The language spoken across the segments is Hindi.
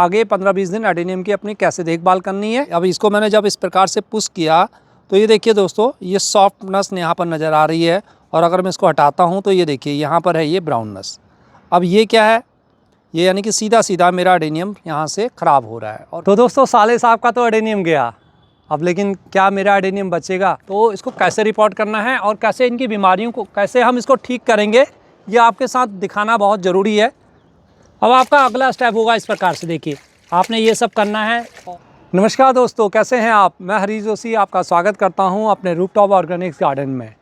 आगे 15-20 दिन एडेनियम की अपनी कैसे देखभाल करनी है। अब इसको मैंने जब इस प्रकार से पुश किया तो ये देखिए दोस्तों, ये सॉफ्टनेस यहाँ पर नज़र आ रही है। और अगर मैं इसको हटाता हूँ तो ये देखिए यहाँ पर है ये ब्राउननेस। अब ये क्या है, ये यानी कि सीधा सीधा मेरा एडेनियम यहाँ से ख़राब हो रहा है। और तो दोस्तों साले साहब का तो एडेनियम गया, अब लेकिन क्या मेरा एडेनियम बचेगा? तो इसको कैसे रिपोर्ट करना है और कैसे इनकी बीमारियों को कैसे हम इसको ठीक करेंगे, ये आपके साथ दिखाना बहुत ज़रूरी है। अब आपका अगला स्टेप होगा इस प्रकार से, देखिए आपने ये सब करना है। नमस्कार दोस्तों, कैसे हैं आप? मैं हरीश जोशी आपका स्वागत करता हूं अपने रूफटॉप ऑर्गेनिक्स गार्डन में।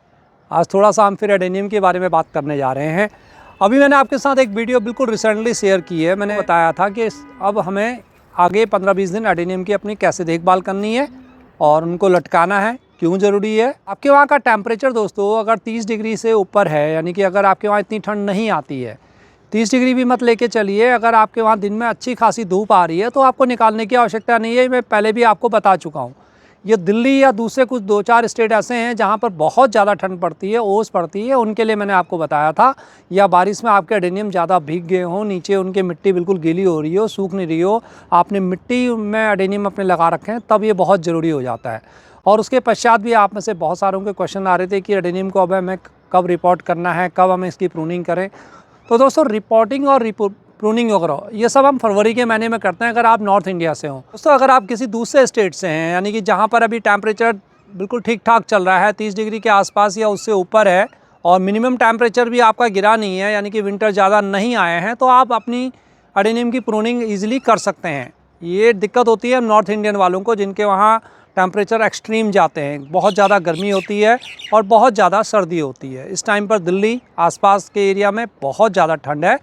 आज थोड़ा सा हम फिर एडेनियम के बारे में बात करने जा रहे हैं। अभी मैंने आपके साथ एक वीडियो बिल्कुल रिसेंटली शेयर की है। मैंने बताया था कि अब हमें आगे 15-20 दिन एडेनियम की अपनी कैसे देखभाल करनी है और उनको लटकाना है, क्यों ज़रूरी है। आपके वहाँ का टेम्परेचर दोस्तों अगर 30 डिग्री से ऊपर है, यानी कि अगर आपके वहाँ इतनी ठंड नहीं आती है, 30 डिग्री भी मत लेके चलिए, अगर आपके वहाँ दिन में अच्छी खासी धूप आ रही है तो आपको निकालने की आवश्यकता नहीं है। मैं पहले भी आपको बता चुका हूँ। ये दिल्ली या दूसरे कुछ 2-4 स्टेट ऐसे हैं जहाँ पर बहुत ज़्यादा ठंड पड़ती है, ओस पड़ती है, उनके लिए मैंने आपको बताया था। या बारिश में आपके एडेनियम ज़्यादा भीग गए हों, नीचे उनकी मिट्टी बिल्कुल गीली हो रही हो, सूख नहीं रही हो, आपने मिट्टी में एडेनियम अपने लगा रखे हैं, तब ये बहुत ज़रूरी हो जाता है। और उसके पश्चात भी आप में से बहुत सारों के क्वेश्चन आ रहे थे कि एडेनियम को अब हमें कब रिपोर्ट करना है, कब हमें इसकी प्रूनिंग करें। तो दोस्तों रिपोर्टिंग और प्रूनिंग वगैरह ये सब हम फरवरी के महीने में करते हैं, अगर आप नॉर्थ इंडिया से हों। दोस्तों अगर आप किसी दूसरे स्टेट से हैं, यानी कि जहाँ पर अभी टेम्परेचर बिल्कुल ठीक ठाक चल रहा है, 30 डिग्री के आसपास या उससे ऊपर है, और मिनिमम टेम्परेचर भी आपका गिरा नहीं है, यानी कि विंटर ज़्यादा नहीं आए हैं, तो आप अपनी एडेनियम की प्रूनिंग ईजिली कर सकते हैं। ये दिक्कत होती है नॉर्थ इंडियन वालों को, जिनके वहाँ टेम्परेचर एक्सट्रीम जाते हैं, बहुत ज़्यादा गर्मी होती है और बहुत ज़्यादा सर्दी होती है। इस टाइम पर दिल्ली आसपास के एरिया में बहुत ज़्यादा ठंड है।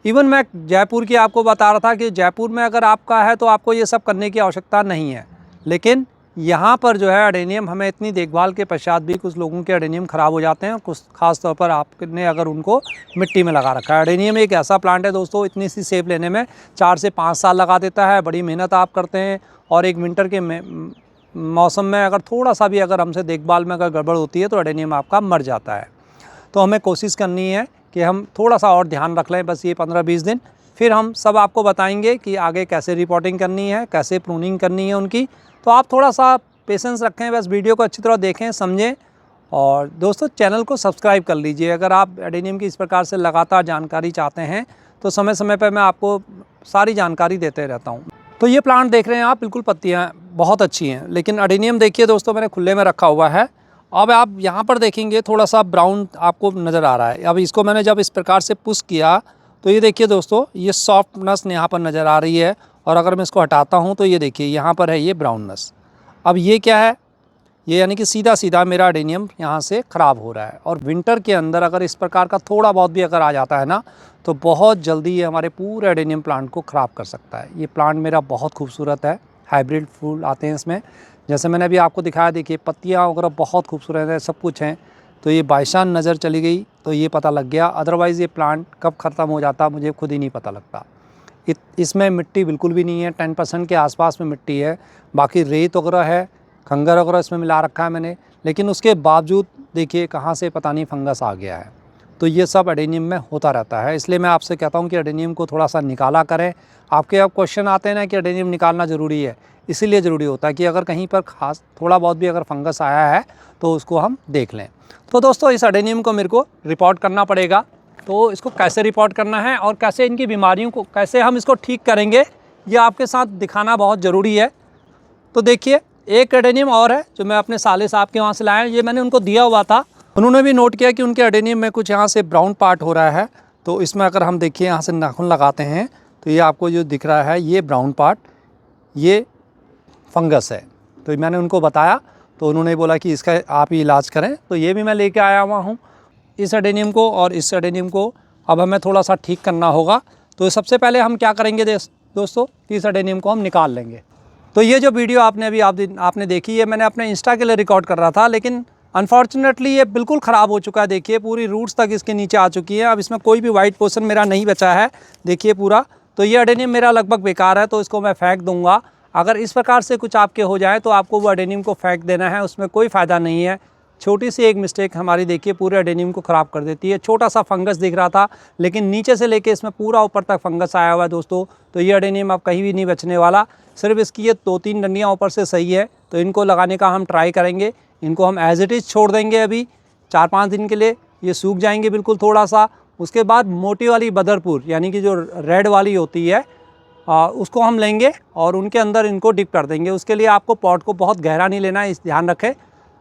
इवन मैं जयपुर की आपको बता रहा था कि जयपुर में अगर आपका है तो आपको ये सब करने की आवश्यकता नहीं है, लेकिन यहाँ पर जो है एडेनियम हमें इतनी देखभाल के पश्चात भी कुछ लोगों के एडेनियम ख़राब हो जाते हैं, कुछ खास तौर पर आपने अगर उनको मिट्टी में लगा रखा है। एडेनियम एक ऐसा प्लांट है दोस्तों, इतनी सी सेप लेने में 4 से 5 साल लगा देता है। बड़ी मेहनत आप करते हैं, और एक विंटर के मौसम में अगर थोड़ा सा भी अगर हमसे देखभाल में अगर गड़बड़ होती है तो एडेनियम आपका मर जाता है। तो हमें कोशिश करनी है कि हम थोड़ा सा और ध्यान रख लें, बस ये 15-20 दिन, फिर हम सब आपको बताएंगे कि आगे कैसे रिपोर्टिंग करनी है, कैसे प्रूनिंग करनी है उनकी। तो आप थोड़ा सा पेशेंस रखें, बस वीडियो को अच्छी तरह देखें, समझें। और दोस्तों चैनल को सब्सक्राइब कर लीजिए। अगर आप एडेनियम की इस प्रकार से लगातार जानकारी चाहते हैं तो समय समय पर मैं आपको सारी जानकारी देते रहता हूँ। तो ये प्लांट देख रहे हैं आप, बिल्कुल पत्तियाँ बहुत अच्छी हैं, लेकिन एडेनियम देखिए दोस्तों मैंने खुले में रखा हुआ है। अब आप यहाँ पर देखेंगे थोड़ा सा ब्राउन आपको नज़र आ रहा है। अब इसको मैंने जब इस प्रकार से पुश किया तो ये देखिए दोस्तों, ये सॉफ्टनेस यहाँ पर नज़र आ रही है। और अगर मैं इसको हटाता हूँ तो ये देखिए यहाँ पर है ये ब्राउननेस। अब ये क्या है, ये यानी कि सीधा सीधा मेरा एडेनियम यहाँ से ख़राब हो रहा है। और विंटर के अंदर अगर इस प्रकार का थोड़ा बहुत भी अगर आ जाता है ना, तो बहुत जल्दी ये हमारे पूरे एडेनियम प्लांट को ख़राब कर सकता है। ये प्लांट मेरा बहुत खूबसूरत है, हाइब्रिड फूल आते हैं इसमें, जैसे मैंने अभी आपको दिखाया। देखिए पत्तियाँ वगैरह बहुत खूबसूरत है, सब कुछ हैं। तो ये बाईशान नज़र चली गई तो ये पता लग गया, अदरवाइज़ ये प्लांट कब ख़त्म हो जाता मुझे खुद ही नहीं पता लगता। इसमें मिट्टी बिल्कुल भी नहीं है, 10% के आसपास में मिट्टी है, बाकी रेत वगैरह है, खंगर वगैरह इसमें मिला रखा है मैंने, लेकिन उसके बावजूद देखिए कहाँ से पता नहीं फंगस आ गया है। तो ये सब एडेनियम में होता रहता है। इसलिए मैं आपसे कहता हूँ कि एडेनियम को थोड़ा सा निकाला करें। आपके अब क्वेश्चन आते हैं ना कि एडेनियम निकालना ज़रूरी है, इसीलिए ज़रूरी होता है कि अगर कहीं पर खास थोड़ा बहुत भी अगर फंगस आया है तो उसको हम देख लें। तो दोस्तों इस एडेनियम को मेरे को रिपोर्ट करना पड़ेगा। तो इसको कैसे रिपोर्ट करना है और कैसे इनकी बीमारियों को कैसे हम इसको ठीक करेंगे, ये आपके साथ दिखाना बहुत ज़रूरी है। तो देखिए एक एडेनियम और है जो मैं अपने साले साहब के वहाँ से लाया, ये मैंने उनको दिया हुआ था। उन्होंने भी नोट किया कि उनके एडेनियम में कुछ यहाँ से ब्राउन पार्ट हो रहा है। तो इसमें अगर हम देखिए यहाँ से नाखून लगाते हैं तो ये आपको जो दिख रहा है ये ब्राउन पार्ट, ये फंगस है। तो मैंने उनको बताया तो उन्होंने बोला कि इसका आप ही इलाज करें। तो ये भी मैं लेके आया हुआ हूँ इस एडेनियम को, और इस एडेनियम को अब हमें थोड़ा सा ठीक करना होगा। तो सबसे पहले हम क्या करेंगे दोस्तों, इस एडेनियम को हम निकाल लेंगे। तो ये जो वीडियो आपने अभी आपने देखी है, मैंने अपने इंस्टा के लिए रिकॉर्ड कर रहा था, लेकिन अनफॉर्चुनेटली ये बिल्कुल ख़राब हो चुका है। देखिए पूरी रूट्स तक इसके नीचे आ चुकी है। अब इसमें कोई भी वाइट पोर्शन मेरा नहीं बचा है, देखिए पूरा। तो ये एडेनियम मेरा लगभग बेकार है, तो इसको मैं फेंक दूंगा। अगर इस प्रकार से कुछ आपके हो जाए तो आपको वो एडेनियम को फेंक देना है, उसमें कोई फ़ायदा नहीं है। छोटी सी एक मिस्टेक हमारी देखिए पूरे एडेनियम को ख़राब कर देती है। छोटा सा फंगस दिख रहा था, लेकिन नीचे से लेके इसमें पूरा ऊपर तक फंगस आया हुआ है दोस्तों। तो ये एडेनियम अब कहीं भी नहीं बचने वाला। सिर्फ इसकी ये 2-3 डंडियाँ ऊपर से सही है, तो इनको लगाने का हम ट्राई करेंगे। इनको हम एज इट इज़ छोड़ देंगे अभी 4-5 दिन के लिए, ये सूख जाएंगे बिल्कुल थोड़ा सा। उसके बाद मोटी वाली बदरपुर यानी कि जो रेड वाली होती है उसको हम लेंगे और उनके अंदर इनको डिप कर देंगे। उसके लिए आपको पॉट को बहुत गहरा नहीं लेना है, इस ध्यान रखें,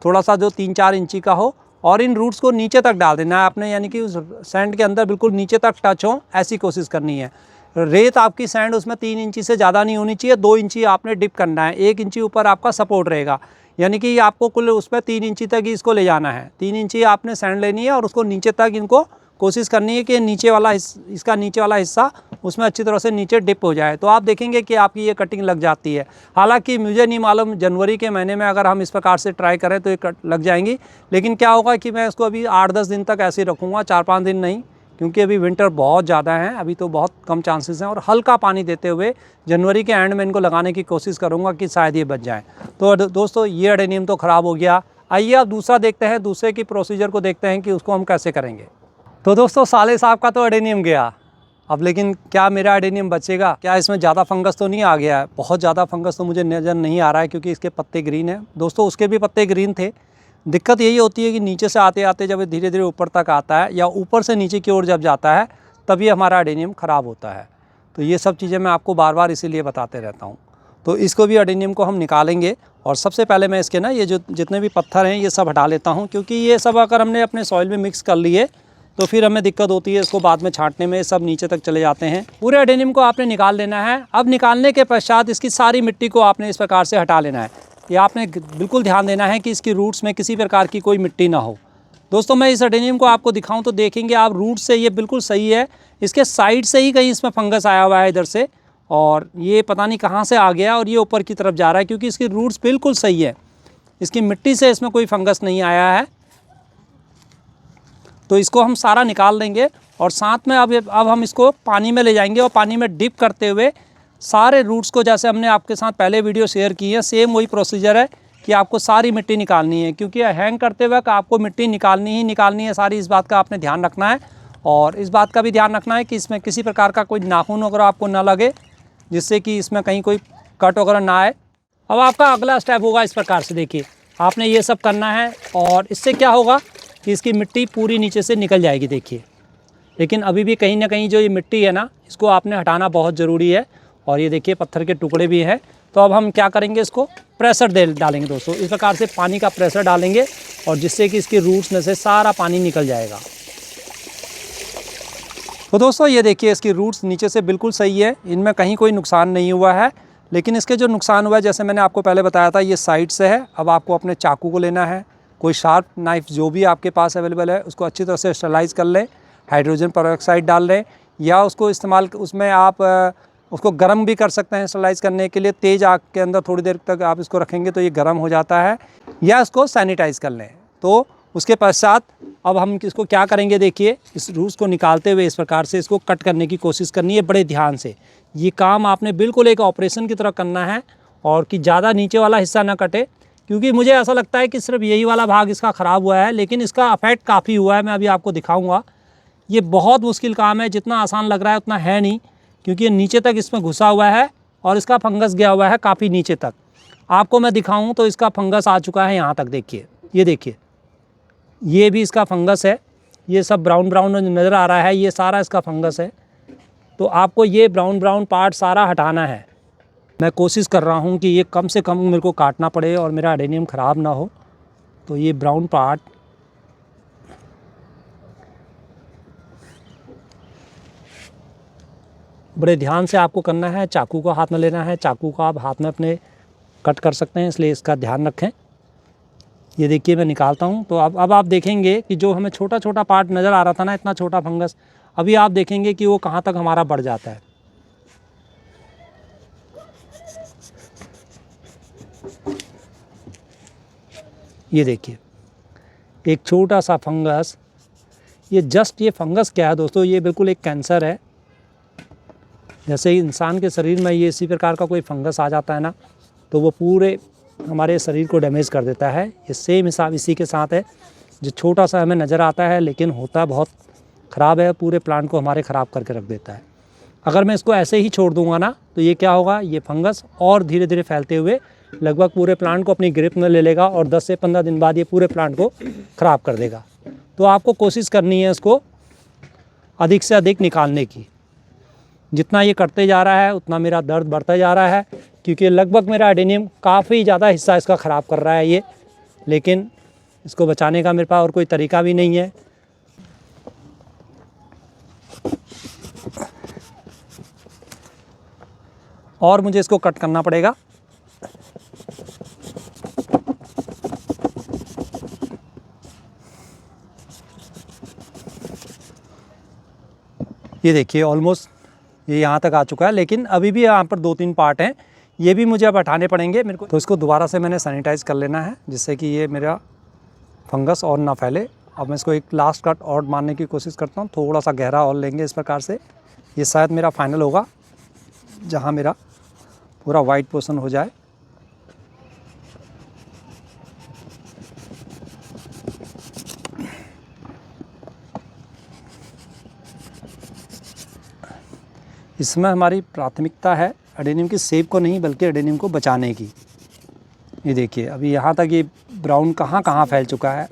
थोड़ा सा जो 3-4 इंची का हो, और इन रूट्स को नीचे तक डाल देना है आपने, यानी कि उस सैंड के अंदर बिल्कुल नीचे तक टच हो, ऐसी कोशिश करनी है। रेत आपकी सैंड उसमें 3 इंची से ज़्यादा नहीं होनी चाहिए, 2 इंची आपने डिप करना है, 1 इंची ऊपर आपका सपोर्ट रहेगा, यानी कि आपको कुल उसमें 3 इंची तक ही इसको ले जाना है। 3 इंची आपने सैंड लेनी है और उसको नीचे तक इनको कोशिश करनी है कि नीचे वाला इसका नीचे वाला हिस्सा उसमें अच्छी तरह से नीचे डिप हो जाए। तो आप देखेंगे कि आपकी ये कटिंग लग जाती है। हालांकि मुझे नहीं मालूम जनवरी के महीने में अगर हम इस प्रकार से ट्राई करें तो ये कट लग जाएंगी, लेकिन क्या होगा कि मैं इसको अभी 8-10 दिन तक ऐसे ही रखूँगा, 4-5 दिन नहीं, क्योंकि अभी विंटर बहुत ज़्यादा है, अभी तो बहुत कम चांसेस हैं। और हल्का पानी देते हुए जनवरी के एंड में इनको लगाने की कोशिश करूँगा कि शायद ये बच जाएँ। तो दोस्तों ये एडेनियम तो ख़राब हो गया। आइए अब दूसरा देखते हैं, दूसरे की प्रोसीजर को देखते हैं कि उसको हम कैसे करेंगे। तो दोस्तों साले साहब का तो एडेनियम गया, अब लेकिन क्या मेरा एडेनियम बचेगा? क्या इसमें ज़्यादा फंगस तो नहीं आ गया है? बहुत ज़्यादा फंगस तो मुझे नज़र नहीं आ रहा है, क्योंकि इसके पत्ते ग्रीन हैं दोस्तों, उसके भी पत्ते ग्रीन थे। दिक्कत यही होती है कि नीचे से आते आते जब धीरे धीरे ऊपर तक आता है या ऊपर से नीचे की ओर जब जाता है तब ये हमारा एडेनियम ख़राब होता है। तो ये सब चीज़ें मैं आपको बार बार इसीलिए बताते रहता हूँ। तो इसको भी एडेनियम को हम निकालेंगे, और सबसे पहले मैं इसके ना ये जो जितने भी पत्थर हैं ये सब हटा लेता हूँ, क्योंकि ये सब अगर हमने अपने सॉइल में मिक्स कर लिए तो फिर हमें दिक्कत होती है इसको बाद में छांटने में, सब नीचे तक चले जाते हैं। पूरे एडेनियम को आपने निकाल लेना है। अब निकालने के पश्चात इसकी सारी मिट्टी को आपने इस प्रकार से हटा लेना है। ये आपने बिल्कुल ध्यान देना है कि इसकी रूट्स में किसी प्रकार की कोई मिट्टी ना हो। दोस्तों मैं इस एडेनियम को आपको दिखाऊं तो देखेंगे आप रूट से ये बिल्कुल सही है, इसके साइड से ही कहीं इसमें फंगस आया हुआ है इधर से, और ये पता नहीं कहाँ से आ गया और ये ऊपर की तरफ जा रहा है, क्योंकि इसकी रूट्स बिल्कुल सही है, इसकी मिट्टी से इसमें कोई फंगस नहीं आया है। तो इसको हम सारा निकाल देंगे और साथ में अब हम इसको पानी में ले जाएंगे और पानी में डिप करते हुए सारे रूट्स को, जैसे हमने आपके साथ पहले वीडियो शेयर की है, सेम वही प्रोसीजर है कि आपको सारी मिट्टी निकालनी है, क्योंकि हैंग करते वक्त आपको मिट्टी निकालनी ही निकालनी है सारी। इस बात का आपने ध्यान रखना है, और इस बात का भी ध्यान रखना है कि इसमें किसी प्रकार का कोई नाखून वगैरह आपको ना लगे, जिससे कि इसमें कहीं कोई कट वगैरह ना आए। अब आपका अगला स्टेप होगा इस प्रकार से, देखिए आपने ये सब करना है, और इससे क्या होगा कि इसकी मिट्टी पूरी नीचे से निकल जाएगी, देखिए। लेकिन अभी भी कहीं ना कहीं जो ये मिट्टी है ना, इसको आपने हटाना बहुत ज़रूरी है। और ये देखिए पत्थर के टुकड़े भी हैं। तो अब हम क्या करेंगे, इसको प्रेशर डालेंगे दोस्तों, इस प्रकार से पानी का प्रेशर डालेंगे, और जिससे कि इसकी रूट्स में से सारा पानी निकल जाएगा। तो दोस्तों ये देखिए इसकी रूट्स नीचे से बिल्कुल सही है, इनमें कहीं कोई नुकसान नहीं हुआ है। लेकिन इसके जो नुकसान हुआ है, जैसे मैंने आपको पहले बताया था, ये साइड से है। अब आपको अपने चाकू को लेना है, कोई शार्प नाइफ जो भी आपके पास अवेलेबल है उसको अच्छी तरह से स्टरलाइज कर लें, हाइड्रोजन पेरोक्साइड डाल लें, या उसको इस्तेमाल उसमें आप उसको गर्म भी कर सकते हैं स्टरलाइज करने के लिए। तेज़ आग के अंदर थोड़ी देर तक आप इसको रखेंगे तो ये गर्म हो जाता है, या इसको सैनिटाइज कर लें। तो उसके पश्चात अब हम इसको क्या करेंगे, देखिए इस रूट्स को निकालते हुए इस प्रकार से इसको कट करने की कोशिश करनी है बड़े ध्यान से। ये काम आपने बिल्कुल एक ऑपरेशन की तरह करना है, और कि ज़्यादा नीचे वाला हिस्सा ना कटे, क्योंकि मुझे ऐसा लगता है कि सिर्फ यही वाला भाग इसका ख़राब हुआ है, लेकिन इसका अफेक्ट काफ़ी हुआ है। मैं अभी आपको दिखाऊंगा। ये बहुत मुश्किल काम है, जितना आसान लग रहा है उतना है नहीं, क्योंकि ये नीचे तक इसमें घुसा हुआ है और इसका फंगस गया हुआ है काफ़ी नीचे तक। आपको मैं दिखाऊं तो इसका फंगस आ चुका है यहाँ तक, देखिए ये देखिए, ये भी इसका फंगस है, ये सब ब्राउन ब्राउन नज़र आ रहा है, ये सारा इसका फंगस है। तो आपको ये ब्राउन ब्राउन पार्ट सारा हटाना है। मैं कोशिश कर रहा हूँ कि ये कम से कम मेरे को काटना पड़े और मेरा एडेनियम ख़राब ना हो। तो ये ब्राउन पार्ट बड़े ध्यान से आपको करना है। चाकू को हाथ में लेना है, चाकू को आप हाथ में अपने कट कर सकते हैं, इसलिए इसका ध्यान रखें। ये देखिए मैं निकालता हूँ। तो अब आप देखेंगे कि जो हमें छोटा छोटा पार्ट नज़र आ रहा था ना, इतना छोटा फंगस, अभी आप देखेंगे कि वो कहाँ तक हमारा बढ़ जाता है। ये देखिए एक छोटा सा फंगस, ये जस्ट ये फंगस क्या है दोस्तों, ये बिल्कुल एक कैंसर है। जैसे इंसान के शरीर में ये इसी प्रकार का कोई फंगस आ जाता है ना, तो वो पूरे हमारे शरीर को डैमेज कर देता है। ये सेम हिसाब इसी के साथ है, जो छोटा सा हमें नज़र आता है लेकिन होता बहुत ख़राब है, पूरे प्लांट को हमारे ख़राब करके रख देता है। अगर मैं इसको ऐसे ही छोड़ दूंगा ना तो ये क्या होगा, ये फंगस और धीरे धीरे फैलते हुए लगभग पूरे प्लांट को अपनी ग्रिप में ले लेगा और 10 से 15 दिन बाद ये पूरे प्लांट को ख़राब कर देगा। तो आपको कोशिश करनी है इसको अधिक से अधिक निकालने की। जितना ये करते जा रहा है उतना मेरा दर्द बढ़ता जा रहा है, क्योंकि लगभग मेरा एडेनियम काफ़ी ज़्यादा हिस्सा इसका ख़राब कर रहा है ये, लेकिन इसको बचाने का मेरे पास और कोई तरीका भी नहीं है। और मुझे इसको कट करना पड़ेगा। ये देखिए ऑलमोस्ट ये यहाँ तक आ चुका है, लेकिन अभी भी यहाँ पर 2-3 पार्ट हैं, ये भी मुझे अब हटाने पड़ेंगे मेरे को। तो इसको दोबारा से मैंने सैनिटाइज़ कर लेना है, जिससे कि ये मेरा फंगस और ना फैले। अब मैं इसको एक लास्ट कट और मारने की कोशिश करता हूँ, थोड़ा सा गहरा और लेंगे इस प्रकार से। ये शायद मेरा फाइनल होगा, जहाँ मेरा पूरा वाइट पोर्शन हो जाए। इसमें हमारी प्राथमिकता है एडेनियम की सेप को नहीं, बल्कि एडेनियम को बचाने की। ये देखिए अभी यहाँ तक ये ब्राउन कहाँ कहाँ फैल चुका है।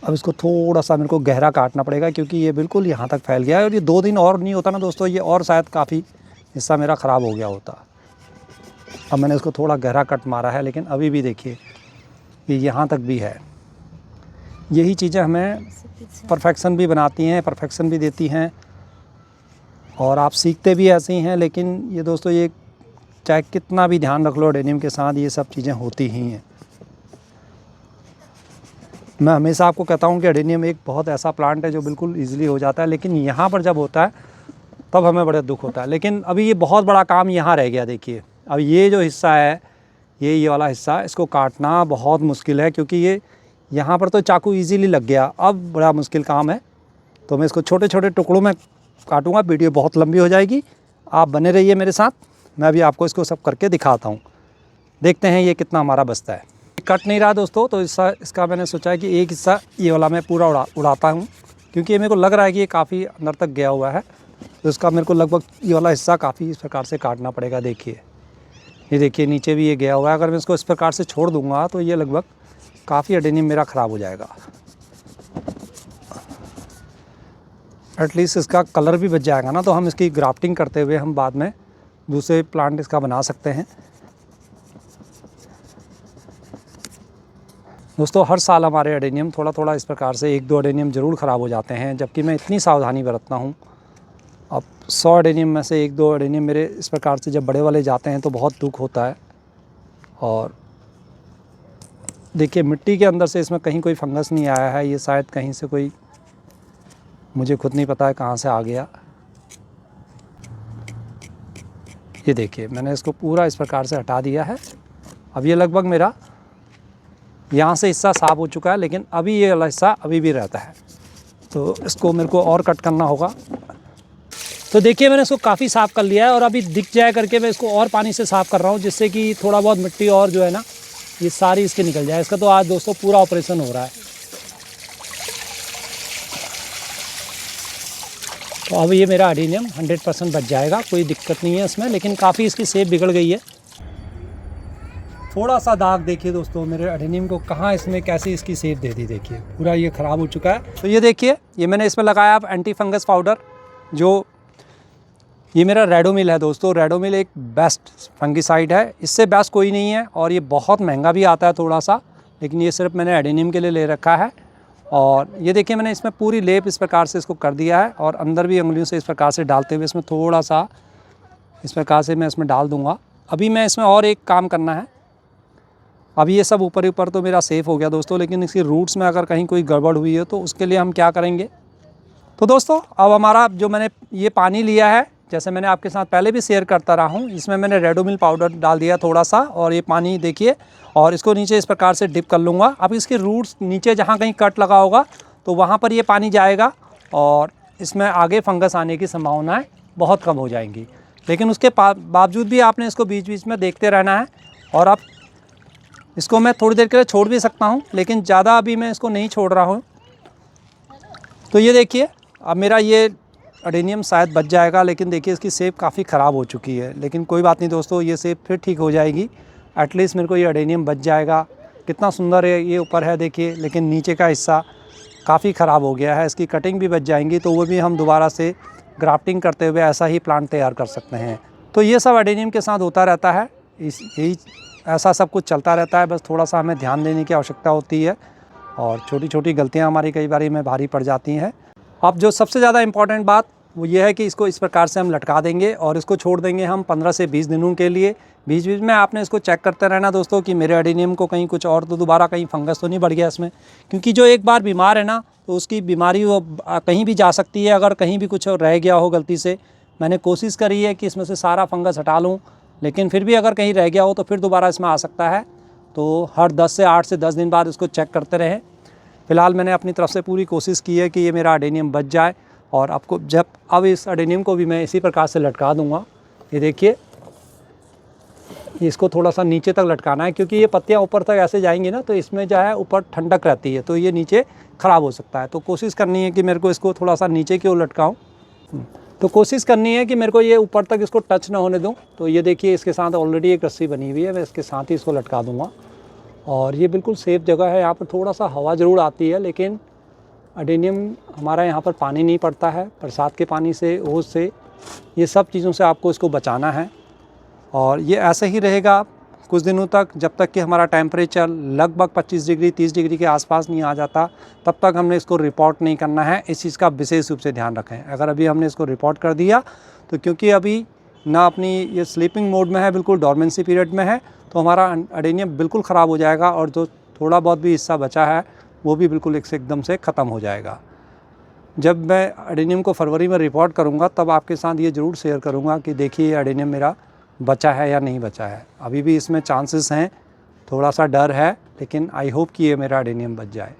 अब इसको थोड़ा सा मेरे को गहरा काटना पड़ेगा, क्योंकि ये बिल्कुल यहाँ तक फैल गया है। और ये 2 दिन और नहीं होता ना दोस्तों, ये और शायद काफ़ी हिस्सा मेरा ख़राब हो गया होता। अब मैंने इसको थोड़ा गहरा कट मारा है, लेकिन अभी भी देखिए ये यहाँ तक भी है। यही चीज़ें हमें परफेक्शन भी बनाती हैं, परफेक्शन भी देती हैं, और आप सीखते भी ऐसे ही हैं। लेकिन ये दोस्तों, ये चाहे कितना भी ध्यान रख लो एडेनियम के साथ, ये सब चीज़ें होती ही हैं। मैं हमेशा आपको कहता हूँ कि एडेनियम एक बहुत ऐसा प्लांट है जो बिल्कुल ईजिली हो जाता है, लेकिन यहाँ पर जब होता है तब हमें बड़ा दुख होता है। लेकिन अभी ये बहुत बड़ा काम यहाँ रह गया। देखिए अब ये जो हिस्सा है, ये वाला हिस्सा, इसको काटना बहुत मुश्किल है, क्योंकि ये यहाँ पर तो चाकू इजीली लग गया। अब बड़ा मुश्किल काम है, तो मैं इसको छोटे छोटे टुकड़ों में काटूंगा। वीडियो बहुत लंबी हो जाएगी, आप बने रहिए मेरे साथ। मैं अभी आपको इसको सब करके दिखाता हूँ। देखते हैं ये कितना हमारा बचता है। कट नहीं रहा दोस्तों, तो इसका मैंने सोचा है कि एक हिस्सा ये वाला मैं पूरा उड़ाता हूँ, क्योंकि ये मेरे को लग रहा है कि ये काफ़ी अंदर तक गया हुआ है। तो इसका मेरे को लगभग ये वाला हिस्सा काफ़ी इस प्रकार से काटना पड़ेगा। देखिए ये देखिए नीचे भी ये गया हुआ है। अगर मैं इसको इस प्रकार से छोड़ दूँगा तो ये लगभग काफ़ी एडेनियम मेरा ख़राब हो जाएगा। एटलीस्ट इसका कलर भी बच जाएगा ना, तो हम इसकी ग्राफ्टिंग करते हुए हम बाद में दूसरे प्लांट इसका बना सकते हैं। दोस्तों हर साल हमारे एडेनियम थोड़ा थोड़ा इस प्रकार से 1-2 एडेनियम ज़रूर ख़राब हो जाते हैं, जबकि मैं इतनी सावधानी बरतता हूँ। अब 100 एडेनियम में से 1-2 एडेनियम मेरे इस प्रकार से जब बड़े वाले जाते हैं तो बहुत दुख होता है। और देखिए मिट्टी के अंदर से इसमें कहीं कोई फंगस नहीं आया है, ये शायद कहीं से कोई, मुझे खुद नहीं पता है कहाँ से आ गया। ये देखिए मैंने इसको पूरा इस प्रकार से हटा दिया है। अब ये लगभग मेरा यहाँ से हिस्सा साफ हो चुका है, लेकिन अभी ये वाला हिस्सा अभी भी रहता है, तो इसको मेरे को और कट करना होगा। तो देखिए मैंने इसको काफ़ी साफ़ कर लिया है, और अभी दिख जाए करके मैं इसको और पानी से साफ़ कर रहा हूँ, जिससे कि थोड़ा बहुत मिट्टी और जो है ना ये सारी इसके निकल जाए। इसका तो आज दोस्तों पूरा ऑपरेशन हो रहा है। तो अब ये मेरा एडेनियम 100% बच जाएगा, कोई दिक्कत नहीं है इसमें, लेकिन काफ़ी इसकी शेप बिगड़ गई है। थोड़ा सा दाग देखिए दोस्तों मेरे एडेनियम को, कहाँ इसमें कैसे इसकी शेप दे दी। देखिए पूरा ये ख़राब हो चुका है। तो ये देखिए ये मैंने इसमें लगाया अब एंटी फंगस पाउडर, जो ये मेरा रेडोमिल है दोस्तों। रेडोमिल एक बेस्ट फंगिसाइड है, इससे बेस्ट कोई नहीं है, और ये बहुत महंगा भी आता है थोड़ा सा, लेकिन ये सिर्फ मैंने एडेनियम के लिए ले रखा है। और ये देखिए मैंने इसमें पूरी लेप इस प्रकार से इसको कर दिया है, और अंदर भी उंगलियों से इस प्रकार से डालते हुए इसमें थोड़ा सा इस प्रकार से मैं इसमें डाल दूँगा। अभी मैं इसमें और एक काम करना है। अभी ये सब ऊपर ऊपर तो मेरा सेफ़ हो गया दोस्तों, लेकिन इसकी रूट्स में अगर कहीं कोई गड़बड़ हुई है तो उसके लिए हम क्या करेंगे। तो दोस्तों अब हमारा जो मैंने ये पानी लिया है, जैसे मैंने आपके साथ पहले भी शेयर करता रहा हूँ, इसमें मैंने रेडोमिल पाउडर डाल दिया थोड़ा सा, और ये पानी देखिए, और इसको नीचे इस प्रकार से डिप कर लूँगा। अब इसके रूट्स नीचे जहाँ कहीं कट लगा होगा तो वहाँ पर ये पानी जाएगा, और इसमें आगे फंगस आने की संभावनाएँ बहुत कम हो जाएंगी। लेकिन उसके बावजूद भी आपने इसको बीच बीच में देखते रहना है, और आप इसको मैं थोड़ी देर के लिए छोड़ भी सकता हूँ, लेकिन ज़्यादा अभी मैं इसको नहीं छोड़ रहा हूँ। तो ये देखिए अब मेरा ये एडेनियम शायद बच जाएगा, लेकिन देखिए इसकी शेप काफ़ी ख़राब हो चुकी है, लेकिन कोई बात नहीं दोस्तों, ये शेप फिर ठीक हो जाएगी। एटलीस्ट मेरे को ये एडेनियम बच जाएगा। कितना सुंदर है ये ऊपर है देखिए, लेकिन नीचे का हिस्सा काफ़ी ख़राब हो गया है। इसकी कटिंग भी बच जाएंगी, तो वो भी हम दोबारा से ग्राफ्टिंग करते हुए ऐसा ही प्लांट तैयार कर सकते हैं। तो ये सब एडेनियम के साथ होता रहता है, यही ऐसा सब कुछ चलता रहता है। बस थोड़ा सा हमें ध्यान देने की आवश्यकता होती है, और छोटी छोटी गलतियाँ हमारी कई बार में भारी पड़ जाती हैं। अब जो सबसे ज़्यादा इम्पॉर्टेंट बात वो ये है कि इसको इस प्रकार से हम लटका देंगे और इसको छोड़ देंगे हम 15 से 20 दिनों के लिए। बीच बीच में आपने इसको चेक करते रहना दोस्तों कि मेरे एडेनियम को कहीं कुछ और तो दोबारा कहीं फंगस तो नहीं बढ़ गया इसमें, क्योंकि जो एक बार बीमार है ना, तो उसकी बीमारी वो कहीं भी जा सकती है। अगर कहीं भी कुछ रह गया हो गलती से, मैंने कोशिश करी है कि इसमें से सारा फंगस हटा लूँ, लेकिन फिर भी अगर कहीं रह गया हो तो फिर दोबारा इसमें आ सकता है। तो हर 8 से 10 दिन बाद इसको चेक करते रहें। फ़िलहाल मैंने अपनी तरफ से पूरी कोशिश की है कि ये मेरा एडेनियम बच जाए। और आपको अब इस एडेनियम को भी मैं इसी प्रकार से लटका दूंगा। ये देखिए, इसको थोड़ा सा नीचे तक लटकाना है, क्योंकि ये पत्तियां ऊपर तक ऐसे जाएंगी ना, तो इसमें जो है ऊपर ठंडक रहती है, तो ये नीचे ख़राब हो सकता है। तो कोशिश करनी है कि मेरे को इसको थोड़ा सा नीचे की ओर लटकाऊँ। तो कोशिश करनी है कि मेरे को ये ऊपर तक इसको टच ना होने दूँ। तो ये देखिए, इसके साथ ऑलरेडी एक रस्सी बनी हुई है, मैं इसके साथ ही इसको लटका दूँगा। और ये बिल्कुल सेफ़ जगह है। यहाँ पर थोड़ा सा हवा ज़रूर आती है, लेकिन एडेनियम हमारा यहाँ पर पानी नहीं पड़ता है, बरसात के पानी से, ओस से, ये सब चीज़ों से आपको इसको बचाना है। और ये ऐसे ही रहेगा कुछ दिनों तक, जब तक कि हमारा टेम्परेचर लगभग 25 डिग्री 30 डिग्री के आसपास नहीं आ जाता, तब तक हमने इसको रिपोर्ट नहीं करना है। इस चीज़ का विशेष रूप से ध्यान रखें। अगर अभी हमने इसको रिपोर्ट कर दिया, तो क्योंकि अभी ना अपनी ये स्लीपिंग मोड में है, बिल्कुल डॉर्मेंसी पीरियड में है, तो हमारा एडेनियम बिल्कुल ख़राब हो जाएगा, और जो थोड़ा बहुत भी हिस्सा बचा है वो भी बिल्कुल एकदम से ख़त्म हो जाएगा। जब मैं एडेनियम को फरवरी में रिपोर्ट करूँगा, तब आपके साथ ये ज़रूर शेयर करूँगा कि देखिए एडेनियम मेरा बचा है या नहीं बचा है। अभी भी इसमें चांसेस हैं, थोड़ा सा डर है, लेकिन आई होप कि ये मेरा एडेनियम बच जाए।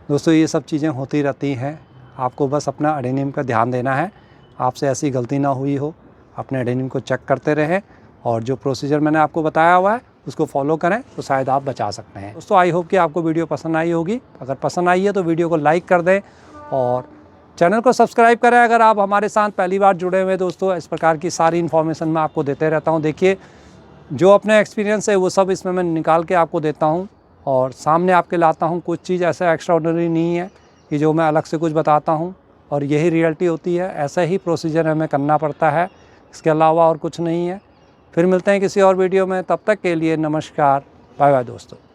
दोस्तों, ये सब चीज़ें होती रहती हैं, आपको बस अपना एडेनियम का ध्यान देना है। आपसे ऐसी गलती ना हुई हो, अपने एडेनियम को चेक करते रहें, और जो प्रोसीजर मैंने आपको बताया हुआ है उसको फॉलो करें, तो शायद आप बचा सकते हैं। दोस्तों, आई होप कि आपको वीडियो पसंद आई होगी। अगर पसंद आई है तो वीडियो को लाइक कर दें और चैनल को सब्सक्राइब करें अगर आप हमारे साथ पहली बार जुड़े हुए। दोस्तों, इस प्रकार की सारी इन्फॉर्मेशन मैं आपको देते रहता हूँ। देखिए, जो अपने एक्सपीरियंस है वो सब इसमें मैं निकाल के आपको देता हूँ और सामने आपके लाता हूँ। कुछ चीज़ ऐसा एक्स्ट्राऑर्डिनरी नहीं है कि जो मैं अलग से कुछ बताता हूँ, और यही रियलिटी होती है। ऐसा ही प्रोसीजर हमें करना पड़ता है, इसके अलावा और कुछ नहीं है। फिर मिलते हैं किसी और वीडियो में, तब तक के लिए नमस्कार, बाय बाय दोस्तों।